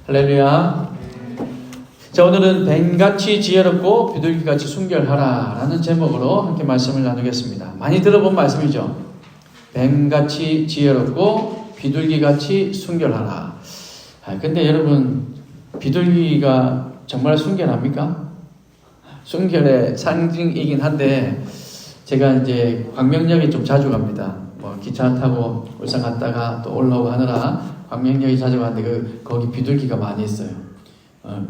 할렐루야. 자, 오늘은 뱀같이 지혜롭고 비둘기같이 순결하라 라는 제목으로 함께 말씀을 나누겠습니다. 많이 들어본 말씀이죠. 뱀같이 지혜롭고 비둘기같이 순결하라. 근데 여러분, 비둘기가 정말 순결합니까? 순결의 상징이긴 한데, 제가 이제 광명역에 좀 자주 갑니다. 기차 타고 울산 갔다가 또 올라오고 하느라 광명역에 자주 가는데 거기 비둘기가 많이 있어요.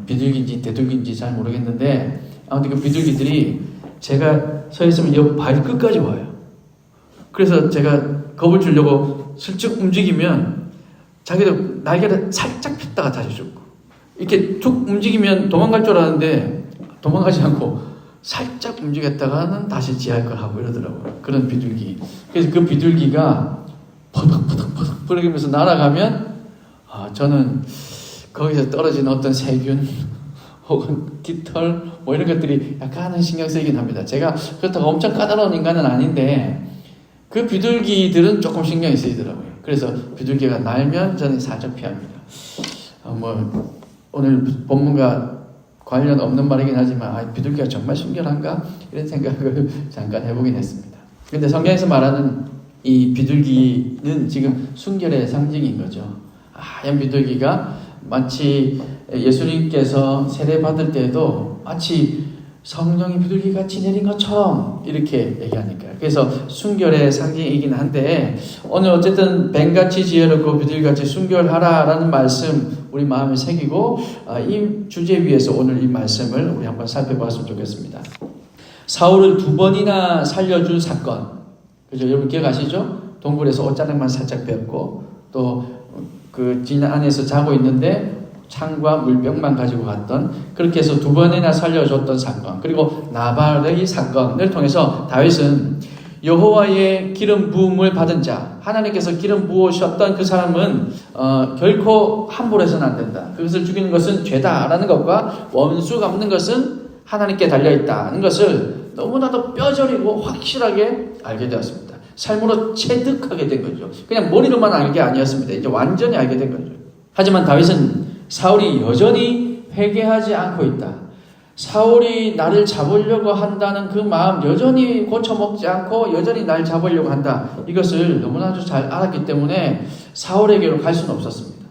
비둘기인지 대둘기인지 잘 모르겠는데, 아무튼 그 비둘기들이 제가 서 있으면 옆 발끝까지 와요. 그래서 제가 겁을 주려고 슬쩍 움직이면 자기도 날개를 살짝 폈다가 다시 죽고, 이렇게 툭 움직이면 도망갈 줄 알았는데 도망가지 않고 살짝 움직였다가는 다시 지할 걸 하고 이러더라고요. 그런 비둘기. 그래서 그 비둘기가 퍼덕퍼덕 부르면서 날아가면, 저는 거기서 떨어진 어떤 세균 혹은 깃털 이런 것들이 약간은 신경 쓰이긴 합니다. 제가 그렇다고 엄청 까다로운 인간은 아닌데 그 비둘기들은 조금 신경이 쓰이더라고요. 그래서 비둘기가 날면 저는 살짝 피합니다. 오늘 본문과 관련 없는 말이긴 하지만 비둘기가 정말 순결한가? 이런 생각을 잠깐 해보긴 했습니다. 근데 성경에서 말하는 이 비둘기는 지금 순결의 상징인 거죠. 하얀 비둘기가 마치 예수님께서 세례받을 때도 마치 성령이 비둘기같이 내린 것처럼 이렇게 얘기하니까요. 그래서 순결의 상징이긴 한데, 오늘 어쨌든 뱀같이 지혜롭고 비둘기같이 순결하라라는 말씀 우리 마음에 새기고, 이 주제 위에서 오늘 이 말씀을 우리 한번 살펴봤으면 좋겠습니다. 사울을 2번이나 살려준 사건, 그죠? 여러분 기억하시죠? 동굴에서 옷자락만 살짝 뺐고, 또 그 진 안에서 자고 있는데 창과 물병만 가지고 갔던, 그렇게 해서 2번이나 살려줬던 사건, 그리고 나발의 사건을 통해서 다윗은 여호와의 기름 부음을 받은 자, 하나님께서 기름 부으셨던 그 사람은 결코 함부로 해서는 안 된다. 그것을 죽이는 것은 죄다라는 것과 원수 갚는 것은 하나님께 달려있다는 것을 너무나도 뼈저리고 확실하게 알게 되었습니다. 삶으로 체득하게 된 거죠. 그냥 머리로만 알 게 아니었습니다. 이제 완전히 알게 된 거죠. 하지만 다윗은 사울이 여전히 회개하지 않고 있다, 사울이 나를 잡으려고 한다는 그 마음 여전히 고쳐먹지 않고 여전히 날 잡으려고 한다, 이것을 너무나도 잘 알았기 때문에 사울에게로 갈 수는 없었습니다.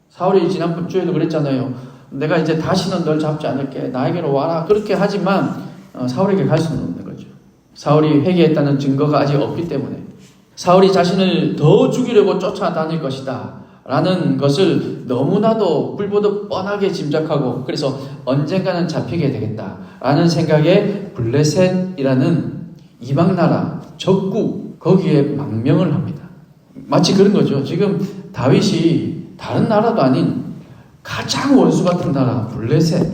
사울이 지난번 주에도 그랬잖아요. 내가 이제 다시는 널 잡지 않을게, 나에게로 와라, 그렇게 하지만 사울에게 갈 수는 없는 거죠. 사울이 회개했다는 증거가 아직 없기 때문에, 사울이 자신을 더 죽이려고 쫓아다닐 것이다 라는 것을 너무나도 불보듯 뻔하게 짐작하고, 그래서 언젠가는 잡히게 되겠다라는 생각에 블레셋이라는 이방나라 적국, 거기에 망명을 합니다. 마치 그런 거죠. 지금 다윗이 다른 나라도 아닌 가장 원수 같은 나라 블레셋,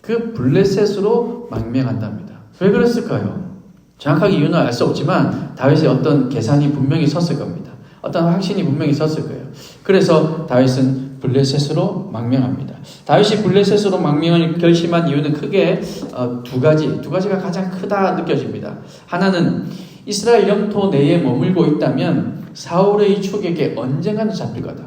그 블레셋으로 망명한답니다. 왜 그랬을까요? 정확하게 이유는 알 수 없지만 다윗의 어떤 계산이 분명히 섰을 겁니다. 어떤 확신이 분명히 섰을 거예요. 그래서 다윗은 블레셋으로 망명합니다. 다윗이 블레셋으로 망명을 결심한 이유는 크게 두 가지가 가장 크다 느껴집니다. 하나는 이스라엘 영토 내에 머물고 있다면 사울의 추격에 언젠가는 잡힐 거다.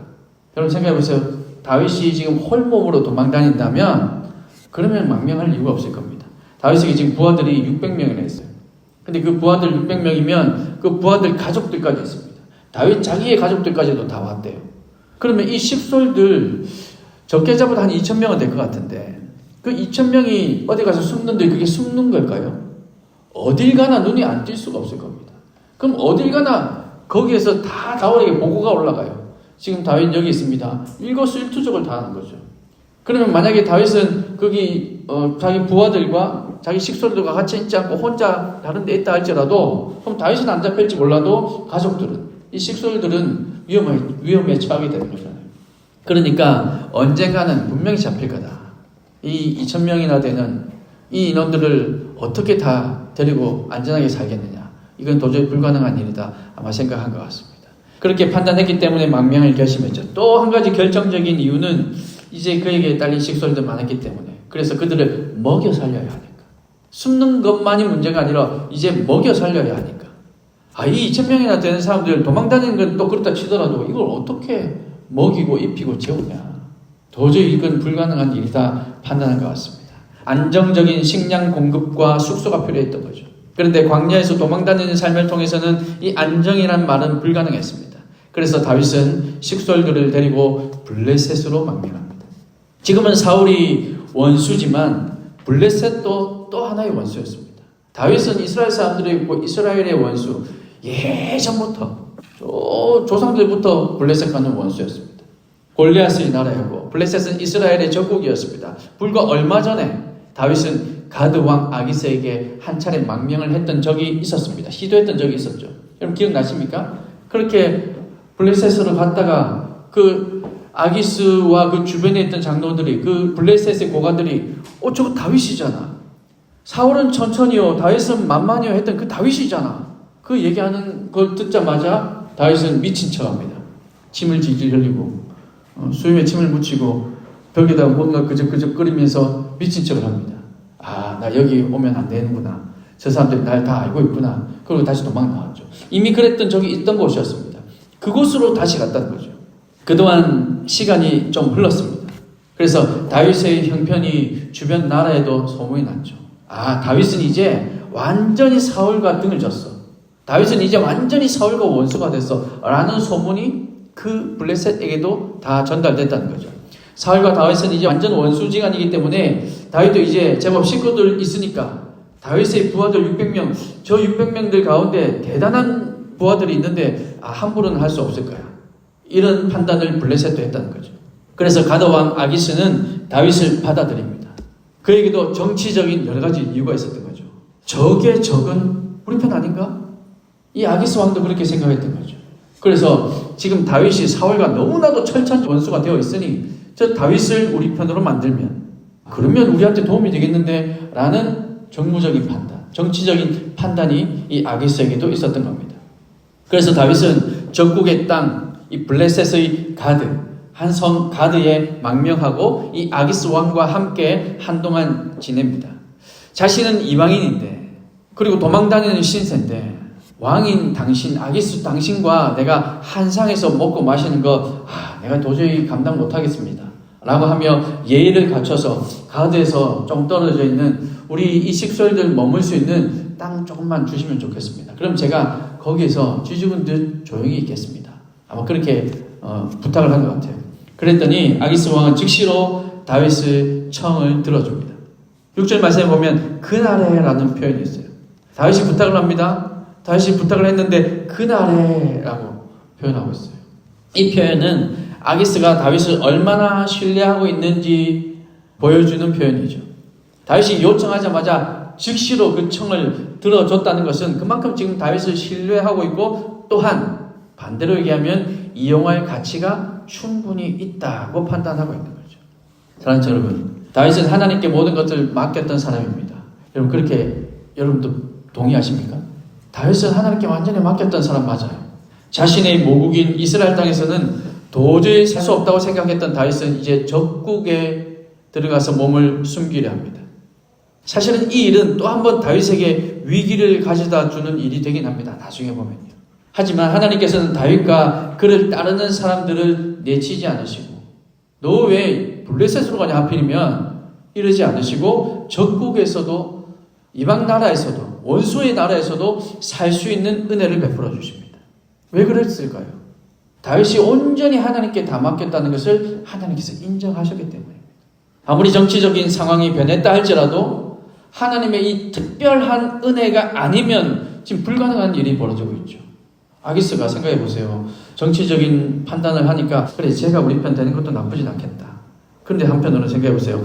여러분 생각해보세요. 다윗이 지금 홀몸으로 도망다닌다면 그러면 망명할 이유가 없을 겁니다. 다윗에게 지금 부하들이 600명이나 있어요. 근데 그 부하들 600명이면 그 부하들 가족들까지 있습니다. 다윗 자기의 가족들까지도 다 왔대요. 그러면 이 식솔들 적게 잡아도 한 2,000명은 될 것 같은데, 그 2,000명이 어디 가서 숨는데 그게 숨는 걸까요? 어딜 가나 눈이 안 띌 수가 없을 겁니다. 그럼 어딜 가나 거기에서 다 다윗에게 보고가 올라가요. 지금 다윗 여기 있습니다. 일거수일투족을 다 하는 거죠. 그러면 만약에 다윗은 거기 자기 부하들과 자기 식솔들과 같이 있지 않고 혼자 다른 데 있다 할지라도, 그럼 다윗은 안 잡힐지 몰라도 가족들은, 이 식솔들은 위험에 처하게 되는 거잖아요. 그러니까 언젠가는 분명히 잡힐 거다. 이 2,000명이나 되는 이 인원들을 어떻게 다 데리고 안전하게 살겠느냐, 이건 도저히 불가능한 일이다 아마 생각한 것 같습니다. 그렇게 판단했기 때문에 망명을 결심했죠. 또 한 가지 결정적인 이유는 이제 그에게 딸린 식솔들 많았기 때문에, 그래서 그들을 먹여 살려야 하니까. 숨는 것만이 문제가 아니라 이제 먹여 살려야 하니까. 이 2,000명이나 되는 사람들 도망다니는 건 또 그렇다 치더라도 이걸 어떻게 먹이고 입히고 재우냐. 도저히 이건 불가능한 일이다 판단한 것 같습니다. 안정적인 식량 공급과 숙소가 필요했던 거죠. 그런데 광야에서 도망다니는 삶을 통해서는 이 안정이란 말은 불가능했습니다. 그래서 다윗은 식솔들을 데리고 블레셋으로 망명합니다. 지금은 사울이 원수지만 블레셋도 또 하나의 원수였습니다. 다윗은 이스라엘 사람들이 있고 이스라엘의 원수, 예전부터 조상들부터 블레셋과는 원수였습니다. 골리앗의 나라였고 블레셋은 이스라엘의 적국이었습니다. 불과 얼마 전에 다윗은 가드 왕 아기스에게 한 차례 망명을 했던 적이 있었습니다. 시도했던 적이 있었죠. 여러분 기억나십니까? 그렇게 블레셋으로 갔다가 그 아기스와 그 주변에 있던 장로들이, 그 블레셋의 고관들이 저거 다윗이잖아. 사울은 천천히요, 다윗은 만만히요 했던 그 다윗이잖아. 그 얘기하는 걸 듣자마자 다윗은 미친 척합니다. 침을 질질 흘리고 수염에 침을 묻히고 벽에다 뭔가 그적그적 끓이면서 미친 척을 합니다. 나 여기 오면 안 되는구나. 저 사람들이 날 다 알고 있구나. 그리고 다시 도망 나왔죠. 이미 그랬던 적이 있던 곳이었습니다. 그곳으로 다시 갔다는 거죠. 그동안 시간이 좀 흘렀습니다. 그래서 다윗의 형편이 주변 나라에도 소문이 났죠. 다윗은 이제 완전히 사울과 등을 졌어. 다윗은 이제 완전히 사울과 원수가 됐어. 라는 소문이 그 블레셋에게도 다 전달됐다는 거죠. 사울과 다윗은 이제 완전 원수지간이기 때문에 다윗도 이제 제법 식구들 있으니까 다윗의 부하들 600명, 저 600명들 가운데 대단한 부하들이 있는데 함부로는 할 수 없을 거야. 이런 판단을 블레셋도 했다는 거죠. 그래서 가드 왕 아기스는 다윗을 받아들입니다. 그에게도 정치적인 여러 가지 이유가 있었던 거죠. 적의 적은 우리 편 아닌가? 이 아기스 왕도 그렇게 생각했던 거죠. 그래서 지금 다윗이 사울과 너무나도 철저한 원수가 되어 있으니 저 다윗을 우리 편으로 만들면 그러면 우리한테 도움이 되겠는데 라는 정무적인 판단, 정치적인 판단이 이 아기스에게도 있었던 겁니다. 그래서 다윗은 적국의 땅, 이 블레셋의 가드, 한 성 가드에 망명하고 이 아기스 왕과 함께 한동안 지냅니다. 자신은 이방인인데 그리고 도망다니는 신세인데 왕인 당신, 아기스 당신과 내가 한 상에서 먹고 마시는 거 내가 도저히 감당 못하겠습니다 라고 하며 예의를 갖춰서 가드에서 좀 떨어져 있는 우리 이 식솔들 머물 수 있는 땅 조금만 주시면 좋겠습니다. 그럼 제가 거기에서 쥐죽은 듯 조용히 있겠습니다. 아마 그렇게 부탁을 한 것 같아요. 그랬더니 아기스 왕은 즉시로 다윗의 청을 들어줍니다. 6절 말씀에 보면 그날에 라는 표현이 있어요. 다윗이 부탁을 합니다. 다윗이 부탁을 했는데 그날에 라고 표현하고 있어요. 이 표현은 아기스가 다윗을 얼마나 신뢰하고 있는지 보여주는 표현이죠. 다윗이 요청하자마자 즉시로 그 청을 들어줬다는 것은 그만큼 지금 다윗을 신뢰하고 있고 또한 반대로 얘기하면 이용할 가치가 충분히 있다고 판단하고 있는 거죠. 사랑하는 여러분, 다윗은 하나님께 모든 것을 맡겼던 사람입니다. 여러분 그렇게 여러분도 동의하십니까? 다윗은 하나님께 완전히 맡겼던 사람 맞아요. 자신의 모국인 이스라엘 땅에서는 도저히 살 수 없다고 생각했던 다윗은 이제 적국에 들어가서 몸을 숨기려 합니다. 사실은 이 일은 또 한 번 다윗에게 위기를 가져다 주는 일이 되긴 합니다. 나중에 보면요. 하지만 하나님께서는 다윗과 그를 따르는 사람들을 내치지 않으시고 너 왜 블레셋으로 가냐 하필이면 이러지 않으시고 적국에서도 이방 나라에서도 원수의 나라에서도 살 수 있는 은혜를 베풀어 주십니다. 왜 그랬을까요? 다윗이 온전히 하나님께 다 맡겼다는 것을 하나님께서 인정하셨기 때문입니다. 아무리 정치적인 상황이 변했다 할지라도 하나님의 이 특별한 은혜가 아니면 지금 불가능한 일이 벌어지고 있죠. 아기스가 생각해 보세요. 정치적인 판단을 하니까 그래 제가 우리 편 되는 것도 나쁘진 않겠다. 그런데 한편으로는 생각해 보세요.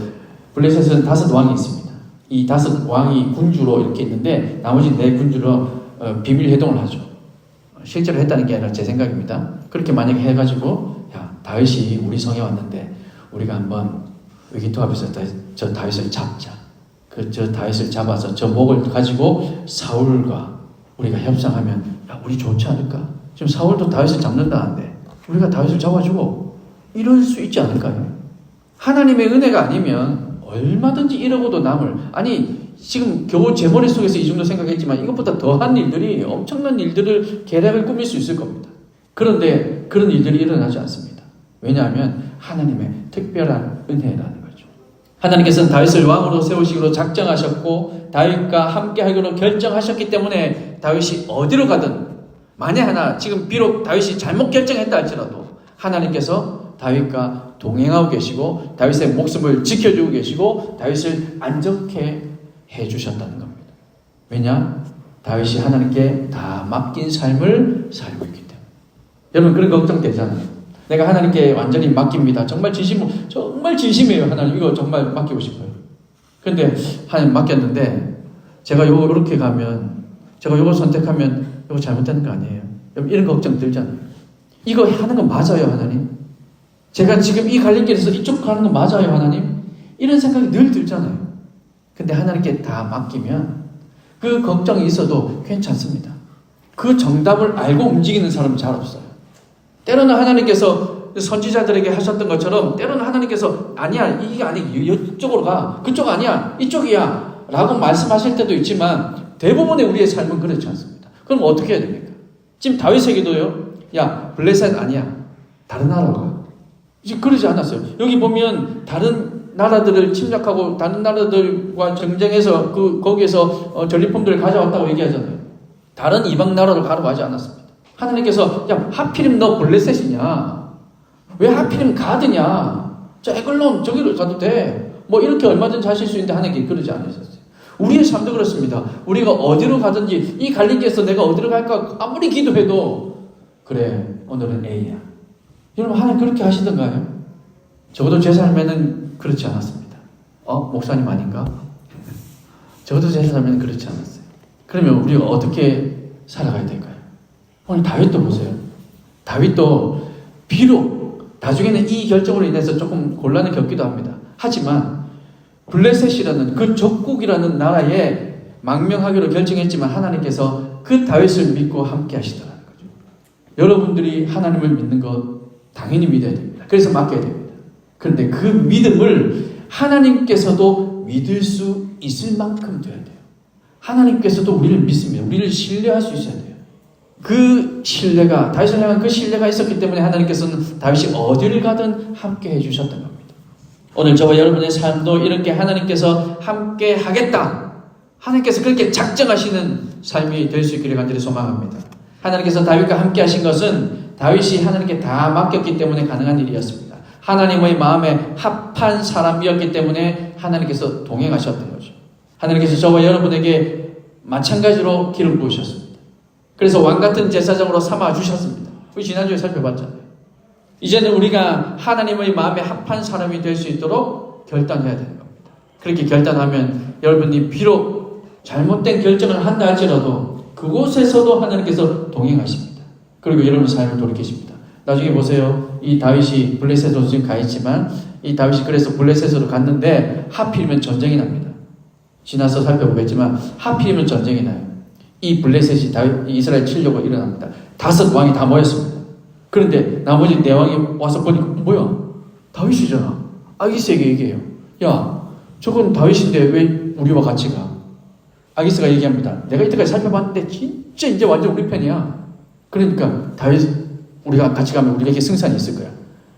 블레셋은 5 왕이 있습니다. 이 5 왕이 군주로 이렇게 있는데 나머지 4 군주로 비밀 회동을 하죠. 실제로 했다는 게 아니라 제 생각입니다. 그렇게 만약에 해가지고 다윗이 우리 성에 왔는데 우리가 한번 의기투합해서 저 다윗을 잡자. 저 다윗을 잡아서 저 목을 가지고 사울과 우리가 협상하면 우리 좋지 않을까? 지금 사울도 다윗을 잡는다는데 우리가 다윗을 잡아주고 이럴 수 있지 않을까요? 하나님의 은혜가 아니면 얼마든지 이러고도 남을 지금 겨우 제 머릿속에서 이 정도 생각했지만 이것보다 더한 일들이, 엄청난 일들을 계략을 꾸밀 수 있을 겁니다. 그런데 그런 일들이 일어나지 않습니다. 왜냐하면 하나님의 특별한 은혜라는 거죠. 하나님께서는 다윗을 왕으로 세우시기로 작정하셨고 다윗과 함께 하기로 결정하셨기 때문에 다윗이 어디로 가든, 만에 하나 지금 비록 다윗이 잘못 결정했다 할지라도 하나님께서 다윗과 동행하고 계시고 다윗의 목숨을 지켜주고 계시고 다윗을 안전케 해주셨다는 겁니다. 왜냐? 다윗이 하나님께 다 맡긴 삶을 살고 있기 때문에. 여러분 그런 걱정 되잖아요. 내가 하나님께 완전히 맡깁니다. 정말 진심이에요. 하나님 이거 정말 맡기고 싶어요. 그런데 하나님 맡겼는데 제가 이렇게 가면, 제가 이걸 선택하면 이거 잘못되는 거 아니에요? 여러분 이런 걱정 들잖아요. 이거 하는 거 맞아요, 하나님? 제가 지금 이 갈림길에서 이쪽 가는 거 맞아요, 하나님? 이런 생각이 늘 들잖아요. 근데 하나님께 다 맡기면 그 걱정이 있어도 괜찮습니다. 그 정답을 알고 움직이는 사람은 잘 없어요. 때로는 하나님께서 선지자들에게 하셨던 것처럼 때로는 하나님께서 아니야, 이게 아니, 이쪽으로 가, 그쪽 아니야, 이쪽이야 라고 말씀하실 때도 있지만 대부분의 우리의 삶은 그렇지 않습니다. 그럼 어떻게 해야 됩니까? 지금 다윗에게도요, 야 블레셋 아니야, 다른 나라로 가. 지금 그러지 않았어요. 여기 보면 다른 나라들을 침략하고 다른 나라들과 경쟁해서 거기에서 전리품들을 가져왔다고 얘기하잖아요. 다른 이방 나라로 가라고 하지 않았습니다. 하나님께서 야 하필이면 너 블레셋이냐, 왜 하필이면 가드냐, 저 에글론 저기로 가도 돼, 뭐 이렇게 얼마든지 하실 수 있는데 하나님께 그러지 않으셨어요. 우리의 삶도 그렇습니다. 우리가 어디로 가든지 이 갈림길에서 내가 어디로 갈까 아무리 기도해도 그래 오늘은 A야. 여러분 하나님 그렇게 하시던가요? 적어도 제 삶에는 그렇지 않았습니다. 목사님 아닌가? 적어도 제 삶에는 그렇지 않았어요. 그러면 우리가 어떻게 살아가야 될까요? 오늘 다윗도 보세요. 다윗도 비록 나중에는 이 결정으로 인해서 조금 곤란을 겪기도 합니다. 하지만 블레셋이라는 그 적국이라는 나라에 망명하기로 결정했지만 하나님께서 그 다윗을 믿고 함께 하시더라는 거죠. 여러분들이 하나님을 믿는 것 당연히 믿어야 됩니다. 그래서 맡겨야 됩니다. 그런데 그 믿음을 하나님께서도 믿을 수 있을 만큼 돼야 돼요. 하나님께서도 우리를 믿습니다. 우리를 신뢰할 수 있어야 돼요. 그 신뢰가, 다윗을 향한 그 신뢰가 있었기 때문에 하나님께서는 다윗이 어디를 가든 함께 해주셨던 겁니다. 오늘 저와 여러분의 삶도 이렇게 하나님께서 함께 하겠다, 하나님께서 그렇게 작정하시는 삶이 될 수 있기를 간절히 소망합니다. 하나님께서 다윗과 함께 하신 것은 다윗이 하나님께 다 맡겼기 때문에 가능한 일이었습니다. 하나님의 마음에 합한 사람이었기 때문에 하나님께서 동행하셨던 거죠. 하나님께서 저와 여러분에게 마찬가지로 기름 부으셨습니다. 그래서 왕같은 제사장으로 삼아주셨습니다. 우리 지난주에 살펴봤잖아요. 이제는 우리가 하나님의 마음에 합한 사람이 될 수 있도록 결단해야 되는 겁니다. 그렇게 결단하면 여러분이 비록 잘못된 결정을 한다 할지라도 그곳에서도 하나님께서 동행하십니다. 그리고 여러분 삶을 돌이키십니다. 나중에 보세요. 이 다윗이 블레셋으로 지금 가 있지만 이 다윗이 그래서 블레셋으로 갔는데 하필이면 전쟁이 납니다. 지나서 살펴보겠지만 하필이면 전쟁이 나요. 이 블레셋이 이스라엘 치려고 일어납니다. 5 왕이 다 모였습니다. 그런데 나머지 4왕이 와서 보니까 뭐야? 다윗이잖아. 아기스에게 얘기해요. 야, 저건 다윗인데 왜 우리와 같이 가? 아기스가 얘기합니다. 내가 이때까지 살펴봤는데 진짜 이제 완전 우리 편이야. 그러니까 다윗 우리가 같이 가면 우리에게 승산이 있을 거야.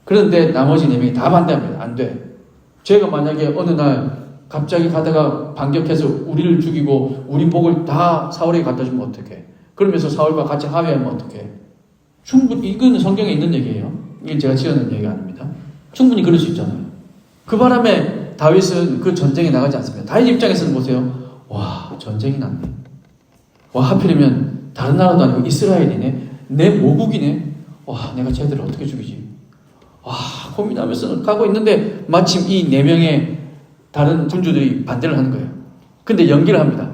그런데 나머지 4명이 다 반대합니다. 안 돼. 제가 만약에 어느 날 갑자기 가다가 반격해서 우리를 죽이고 우리 목을 다 사울에게 갖다 주면 어떡해? 그러면서 사울과 같이 합의하면 어떡해? 충분히, 이건 성경에 있는 얘기예요. 이게 제가 지어낸 얘기가 아닙니다. 충분히 그럴 수 있잖아요. 그 바람에 다윗은 그 전쟁에 나가지 않습니다. 다윗 입장에서는 보세요. 와, 전쟁이 났네. 와, 하필이면 다른 나라도 아니고 이스라엘이네. 내 모국이네. 와, 내가 쟤들을 어떻게 죽이지? 와, 고민하면서 가고 있는데 마침 이 4명의 다른 군주들이 반대를 하는 거예요. 근데 연기를 합니다.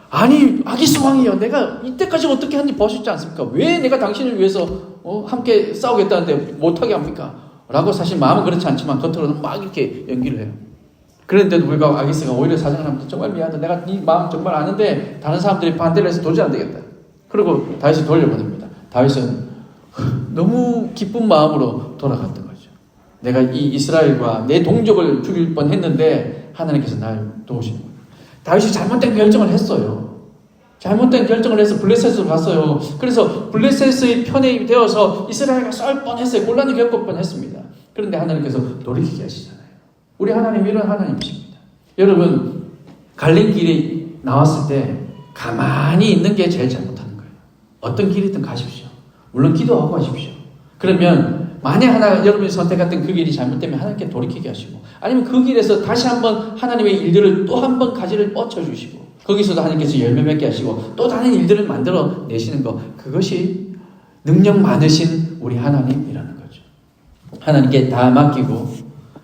아니, 아기스 왕이요, 내가 이때까지 어떻게 한지 보셨지 않습니까? 왜 내가 당신을 위해서 함께 싸우겠다는데 못하게 합니까? 라고 사실 마음은 그렇지 않지만 겉으로는 막 이렇게 연기를 해요. 그런데도 불구하고 아기스가 오히려 사정을 합니다. 정말 미안하다. 내가 네 마음 정말 아는데 다른 사람들이 반대를 해서 도저히 안 되겠다. 그리고 다윗을 돌려보냅니다. 다윗은 너무 기쁜 마음으로 돌아갔던 거죠. 내가 이 이스라엘과 내 동족을 죽일 뻔했는데 하나님께서 날 도우시는 거예요. 다윗이 잘못된 결정을 했어요. 잘못된 결정을 해서 블레셋으로 갔어요. 그래서 블레셋의 편에 되어서 이스라엘과 싸울 뻔했어요. 곤란을 겪을 뻔했습니다. 그런데 하나님께서 돌이키게 하시잖아요. 우리 하나님 이런 하나님이십니다. 여러분, 갈림길이 나왔을 때 가만히 있는 게 제일 잘못하는 거예요. 어떤 길이든 가십시오. 물론 기도하고 가십시오. 그러면 만약 여러분이 선택했던 그 길이 잘못되면 하나님께 돌이키게 하시고, 아니면 그 길에서 다시 한번 하나님의 일들을 또 한 번 가지를 뻗쳐주시고, 거기서도 하나님께서 열매 맺게 하시고 또 다른 일들을 만들어 내시는 것, 그것이 능력 많으신 우리 하나님이라는 거죠. 하나님께 다 맡기고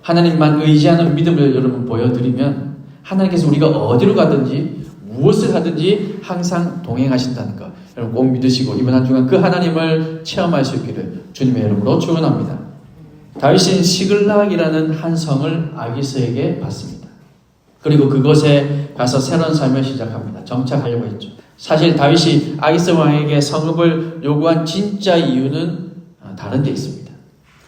하나님만 의지하는 믿음을 여러분 보여드리면 하나님께서 우리가 어디로 가든지 무엇을 하든지 항상 동행하신다는 것, 여러분 꼭 믿으시고 이번 한 주간 그 하나님을 체험할 수 있기를 주님의 이름으로 축원합니다. 다윗은 시글락이라는 한 성을 아기스에게 받습니다. 그리고 그곳에 가서 새로운 삶을 시작합니다. 정착하려고 했죠. 사실 다윗이 아기스 왕에게 성읍을 요구한 진짜 이유는 다른 데 있습니다.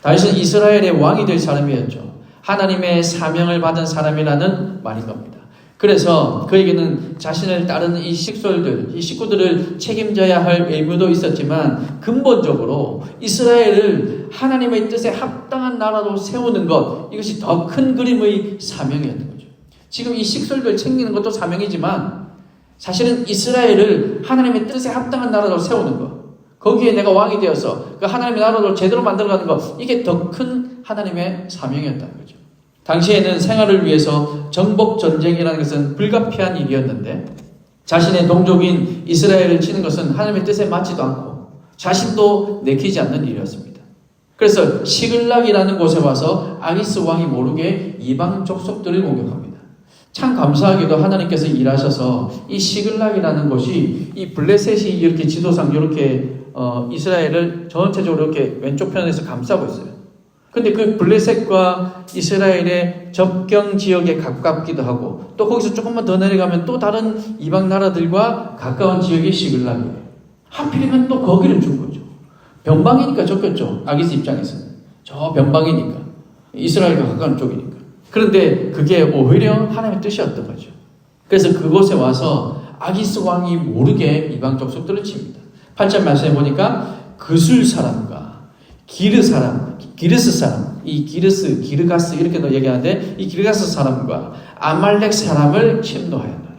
다윗은 이스라엘의 왕이 될 사람이었죠. 하나님의 사명을 받은 사람이라는 말인 겁니다. 그래서 그에게는 자신을 따르는 이 식구들을 책임져야 할 의무도 있었지만 근본적으로 이스라엘을 하나님의 뜻에 합당한 나라로 세우는 것, 이것이 더 큰 그림의 사명이었던 거죠. 지금 이 식솔들 챙기는 것도 사명이지만 사실은 이스라엘을 하나님의 뜻에 합당한 나라로 세우는 것, 거기에 내가 왕이 되어서 그 하나님의 나라를 제대로 만들어가는 것, 이게 더 큰 하나님의 사명이었다는 거죠. 당시에는 생활을 위해서 정복전쟁이라는 것은 불가피한 일이었는데 자신의 동족인 이스라엘을 치는 것은 하나님의 뜻에 맞지도 않고 자신도 내키지 않는 일이었습니다. 그래서 시글락이라는 곳에 와서 아기스 왕이 모르게 이방 족속들을 공격합니다. 참 감사하게도 하나님께서 일하셔서 이 시글락이라는 곳이 이 블레셋이 이렇게 지도상 이렇게 이스라엘을 전체적으로 이렇게 왼쪽 편에서 감싸고 있어요. 근데 그 블레셋과 이스라엘의 접경 지역에 가깝기도 하고 또 거기서 조금만 더 내려가면 또 다른 이방 나라들과 가까운 지역이 시글락이에요. 하필이면 또 거기를 준 거죠. 변방이니까 줬겠죠. 아기스 입장에서는. 저 변방이니까. 이스라엘과 가까운 쪽이니까. 그런데 그게 오히려 하나님의 뜻이었던 거죠. 그래서 그곳에 와서 아기스 왕이 모르게 이방 족속들을 칩니다. 8절 말씀해 보니까 그술 사람과 기르스 사람, 이 기르가스 이렇게도 얘기하는데 이 기르가스 사람과 아말렉 사람을 침노하였노니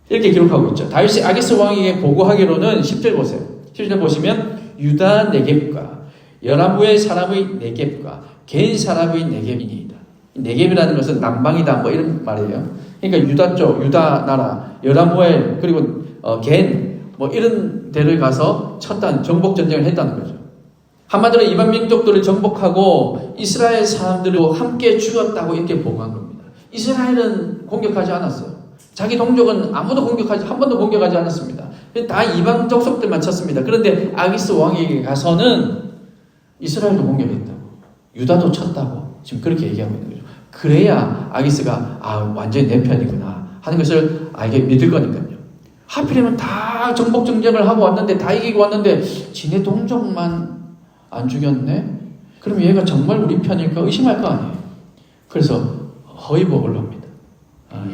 이렇게 기록하고 있죠. 다윗이 아기스 왕에게 보고하기로는 10절 보세요. 10절 보시면 유다 네겝과 여라무엘 사람의 네겝과 겐 사람의 네겝이니이다. 네겝이라는 것은 남방이다 뭐 이런 말이에요. 그러니까 유다 쪽, 유다 나라, 여라무엘 그리고 겐 뭐 이런 데를 가서 쳤다는 정복 전쟁을 했다는 거죠. 한마디로 이방 민족들을 정복하고 이스라엘 사람들도 함께 죽었다고 이렇게 보고한 겁니다. 이스라엘은 공격하지 않았어요. 자기 동족은 한 번도 공격하지 않았습니다. 다 이방 족속들만 쳤습니다. 그런데 아기스 왕에게 가서는 이스라엘도 공격했다고, 유다도 쳤다고 지금 그렇게 얘기하고 있는 거죠. 그래야 아기스가 완전히 내 편이구나 하는 것을 알게 믿을 거니까요. 하필이면 다 정복 전쟁을 하고 왔는데 다 이기고 왔는데 지네 동족만 안 죽였네? 그럼 얘가 정말 우리 편일까 의심할 거 아니에요. 그래서 허위복을 합니다.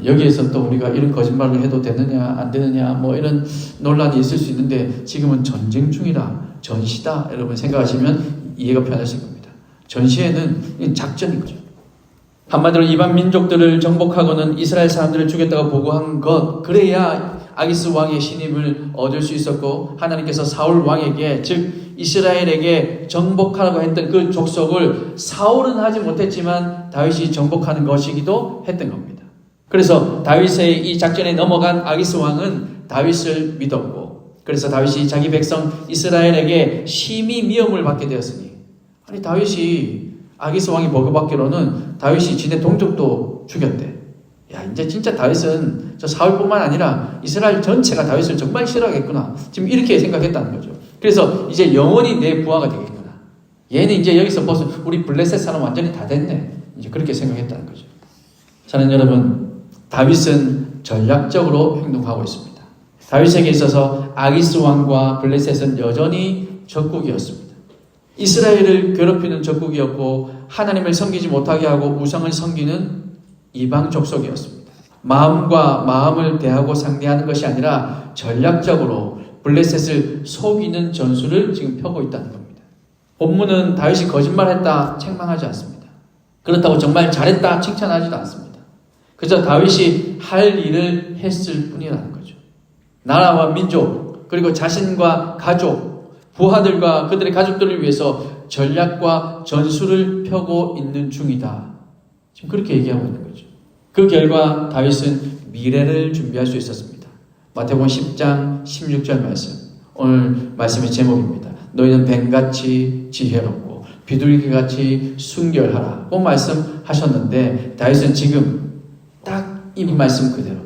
여기에서 또 우리가 이런 거짓말을 해도 되느냐 안 되느냐 뭐 이런 논란이 있을 수 있는데 지금은 전쟁 중이라 전시다 여러분 생각하시면 이해가 편하실 겁니다. 전시에는 작전인 거죠. 한마디로 이방 민족들을 정복하고는 이스라엘 사람들을 죽였다고 보고한 것, 그래야 아기스 왕의 신임을 얻을 수 있었고 하나님께서 사울 왕에게 즉 이스라엘에게 정복하라고 했던 그 족속을 사울은 하지 못했지만 다윗이 정복하는 것이기도 했던 겁니다. 그래서 다윗의 이 작전에 넘어간 아기스 왕은 다윗을 믿었고 그래서 다윗이 자기 백성 이스라엘에게 심히 미움을 받게 되었으니 아니 다윗이 아기스 왕이 보고받기로는 다윗이 지네 동족도 죽였대. 야 이제 진짜 다윗은 저 사울뿐만 아니라 이스라엘 전체가 다윗을 정말 싫어하겠구나. 지금 이렇게 생각했다는 거죠. 그래서 이제 영원히 내 부하가 되겠구나. 얘는 이제 여기서 벗어 우리 블레셋 사람 완전히 다 됐네. 이제 그렇게 생각했다는 거죠. 사랑하는 여러분, 다윗은 전략적으로 행동하고 있습니다. 다윗에게 있어서 아기스 왕과 블레셋은 여전히 적국이었습니다. 이스라엘을 괴롭히는 적국이었고 하나님을 섬기지 못하게 하고 우상을 섬기는 이방 족속이었습니다. 마음과 마음을 대하고 상대하는 것이 아니라 전략적으로 블레셋을 속이는 전술을 지금 펴고 있다는 겁니다. 본문은 다윗이 거짓말했다 책망하지 않습니다. 그렇다고 정말 잘했다 칭찬하지도 않습니다. 그저 다윗이 할 일을 했을 뿐이라는 거죠. 나라와 민족 그리고 자신과 가족, 부하들과 그들의 가족들을 위해서 전략과 전술을 펴고 있는 중이다. 지금 그렇게 얘기하고 있는 거죠. 그 결과 다윗은 미래를 준비할 수 있었습니다. 마태복음 10장 16절 말씀, 오늘 말씀의 제목입니다. 너희는 뱀같이 지혜롭고 비둘기같이 순결하라. 그 말씀 하셨는데 다윗은 지금 딱 이 말씀 그대로,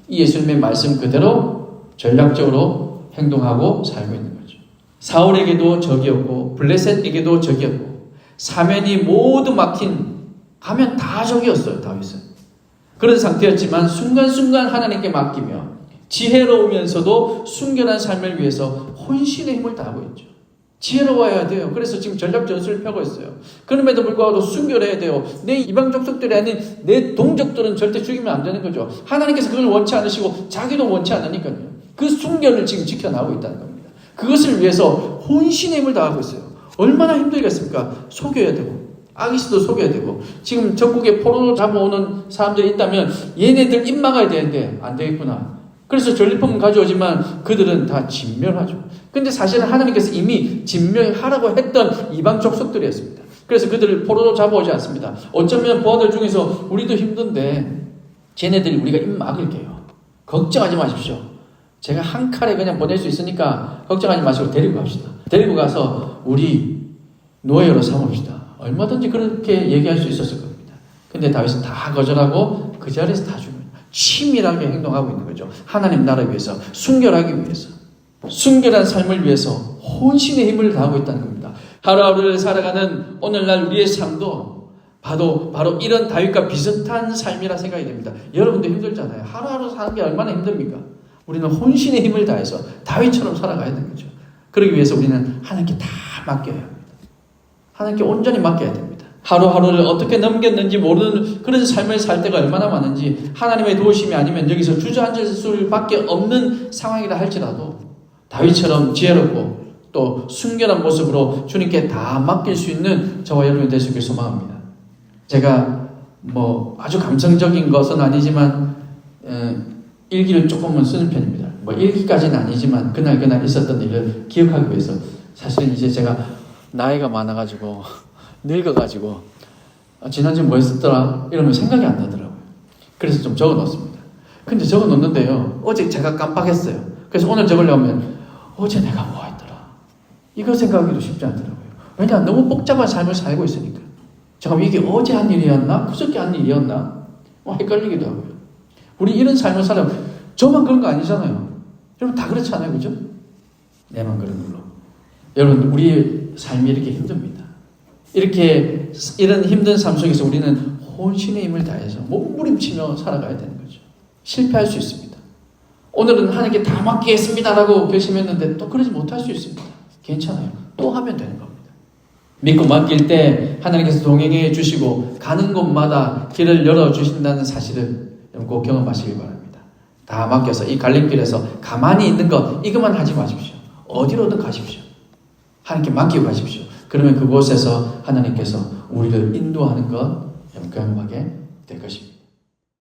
이 예수님의 말씀 그대로 전략적으로 행동하고 살고 있는 거죠. 사울에게도 적이었고 블레셋에게도 적이었고 사면이 모두 막힌, 가면 다 적이었어요. 다윗은 그런 상태였지만 순간순간 하나님께 맡기며 지혜로우면서도 순결한 삶을 위해서 혼신의 힘을 다하고 있죠. 지혜로워야 돼요. 그래서 지금 전략 전술을 펴고 있어요. 그럼에도 불구하고 순결해야 돼요. 내 이방 족속들이 아닌 내 동족들은 절대 죽이면 안 되는 거죠. 하나님께서 그걸 원치 않으시고 자기도 원치 않으니까요. 그 순결을 지금 지켜나가고 있다는 겁니다. 그것을 위해서 혼신의 힘을 다하고 있어요. 얼마나 힘들겠습니까? 속여야 되고 아기스도 속여야 되고, 지금 전국에 포로 잡아오는 사람들이 있다면 얘네들 입 막아야 되는데 안 되겠구나. 그래서 전리품은 가져오지만 그들은 다 진멸하죠. 근데 사실은 하나님께서 이미 진멸하라고 했던 이방 족속들이었습니다. 그래서 그들을 포로로 잡아오지 않습니다. 어쩌면 부하들 중에서 우리도 힘든데 쟤네들이 우리가 입 막을게요. 걱정하지 마십시오. 제가 한 칼에 그냥 보낼 수 있으니까 걱정하지 마시고 데리고 갑시다. 데리고 가서 우리 노예로 삼읍시다. 얼마든지 그렇게 얘기할 수 있었을 겁니다. 근데 다윗은 다 거절하고 그 자리에서 다 죽습니다. 치밀하게 행동하고 있는 거죠. 하나님 나라 위해서, 순결하기 위해서, 순결한 삶을 위해서 혼신의 힘을 다하고 있다는 겁니다. 하루하루를 살아가는 오늘날 우리의 삶도 바로 이런 다윗과 비슷한 삶이라 생각이 됩니다. 여러분도 힘들잖아요. 하루하루 사는 게 얼마나 힘듭니까? 우리는 혼신의 힘을 다해서 다윗처럼 살아가야 되는 거죠. 그러기 위해서 우리는 하나님께 다 맡겨야 합니다. 하나님께 온전히 맡겨야 됩니다. 하루하루를 어떻게 넘겼는지 모르는 그런 삶을 살 때가 얼마나 많은지, 하나님의 도우심이 아니면 여기서 주저앉을 수밖에 없는 상황이라 할지라도 다윗처럼 지혜롭고 또 순결한 모습으로 주님께 다 맡길 수 있는 저와 여러분이 될 수 있길 소망합니다. 제가 아주 감성적인 것은 아니지만 일기를 조금은 쓰는 편입니다. 일기까지는 아니지만 그날 있었던 일을 기억하기 위해서. 사실은 이제 제가 나이가 많아가지고 늙어가지고 지난주에 뭐 했었더라 이러면 생각이 안 나더라고요. 그래서 좀 적어놓습니다. 근데 적어놓는데요, 어제 제가 깜빡했어요. 그래서 오늘 적으려면 어제 내가 뭐 했더라 이거 생각하기도 쉽지 않더라고요. 왜냐, 너무 복잡한 삶을 살고 있으니까. 잠깐 이게 어제 한 일이었나 그저께 한 일이었나 헷갈리기도 하고요. 우리 이런 삶을 살아요. 저만 그런 거 아니잖아요. 여러분 다 그렇잖아요. 그죠? 내만 그런 걸로. 여러분 우리의 삶이 이렇게 힘듭니다. 이런 힘든 삶 속에서 우리는 혼신의 힘을 다해서 몸부림치며 살아가야 되는 거죠. 실패할 수 있습니다. 오늘은 하나님께 다 맡기겠습니다라고 결심했는데 또 그러지 못할 수 있습니다. 괜찮아요. 또 하면 되는 겁니다. 믿고 맡길 때 하나님께서 동행해 주시고 가는 곳마다 길을 열어주신다는 사실을 꼭 경험하시기 바랍니다. 다 맡겨서 이 갈림길에서 가만히 있는 것 이것만 하지 마십시오. 어디로든 가십시오. 하나님께 맡기고 가십시오. 그러면 그곳에서 하나님께서 우리를 인도하는 것 경험하게 될 것입니다.